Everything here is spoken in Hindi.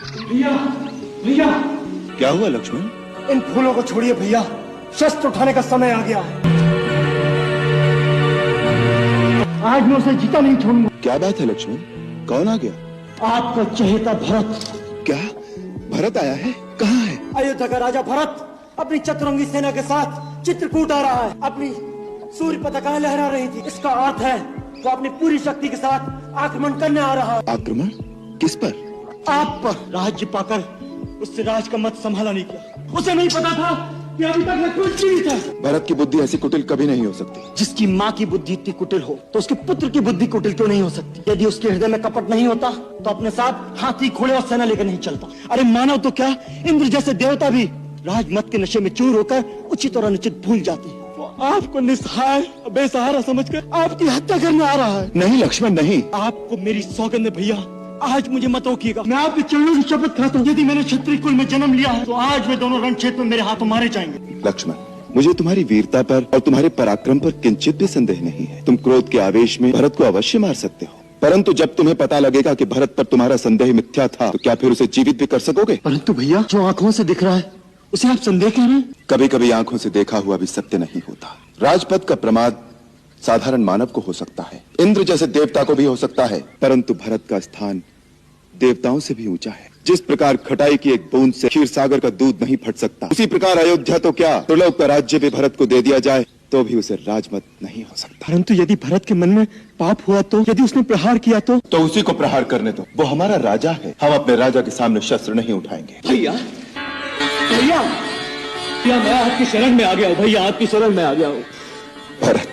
भैया भैया। क्या हुआ लक्ष्मण? इन फूलों को छोड़िए भैया, शस्त्र उठाने का समय आ गया है। आज मैं उसे जीता नहीं छोड़ूंगा। क्या बात है लक्ष्मण, कौन आ गया? आपका चहेता भरत। क्या भरत आया है? कहाँ है? अयोध्या का राजा भरत अपनी चतुरंगी सेना के साथ चित्रकूट आ रहा है। अपनी सूर्य पताकाएं लहरा रही थी। इसका अर्थ है वो अपनी पूरी शक्ति के साथ आक्रमण करने आ रहा है। आक्रमण? किस पर? आप पर। राज्य पाकर उससे राज का मत संभाला नहीं किया। उसे नहीं पता था कि अभी तक मैं कुछ जीवित है। भरत की बुद्धि ऐसी कुटिल कभी नहीं हो सकती। जिसकी माँ की बुद्धि इतनी कुटिल हो तो उसके पुत्र की बुद्धि कुटिल क्यों नहीं हो सकती? यदि उसके हृदय में कपट नहीं होता तो अपने साथ हाथी घोड़े और सेना लेकर नहीं चलता। अरे मानव तो क्या, इंद्र जैसे देवता भी राजमत के नशे में चूर होकर उचित और अनुचित भूल जाते हैं। वो आपको निस्सहाय बेसहारा समझकर आपकी हत्या करने आ रहा है। नहीं लक्ष्मण नहीं। आपको मेरी सौगंध है भैया, आज मुझे मत रोकिएगा। मैं आपके चरणों की शपथ खाता हूँ, यदि मैंने क्षत्रिय कुल में जन्म लिया है तो आज वे दोनों रण क्षेत्र में मेरे हाथों मारे जाएंगे। लक्ष्मण, मुझे तुम्हारी वीरता पर और तुम्हारे पराक्रम पर किंचित भी संदेह नहीं है। तुम क्रोध के आवेश में भरत को अवश्य मार सकते हो, परंतु जब तुम्हें पता लगेगा कि भरत पर तुम्हारा संदेह मिथ्या था तो क्या फिर उसे जीवित भी कर सकोगे? परंतु भैया, जो आंखों से दिख रहा है उसे आप संदेह कह रहे हैं? कभी कभी आंखों से देखा हुआ भी सत्य नहीं होता। राजपथ का प्रमाद साधारण मानव को हो सकता है, इंद्र जैसे देवता को भी हो सकता है, परंतु भरत का स्थान देवताओं से भी ऊंचा है। जिस प्रकार खटाई की एक बूंद से क्षीर सागर का दूध नहीं फट सकता, उसी प्रकार अयोध्या तो क्या त्रिलोक का राज्य भी भरत को दे दिया जाए तो भी उसे राजमत नहीं हो सकता। परंतु यदि भरत के मन में पाप हुआ तो, यदि उसने प्रहार किया तो उसी को प्रहार करने दो। वो हमारा राजा है, हम अपने राजा के सामने शस्त्र नहीं उठाएंगे। भैया भैया भैया, मैं आपकी शरण में आ गया हूँ। भैया आपकी शरण में आ गया हूँ। भरत,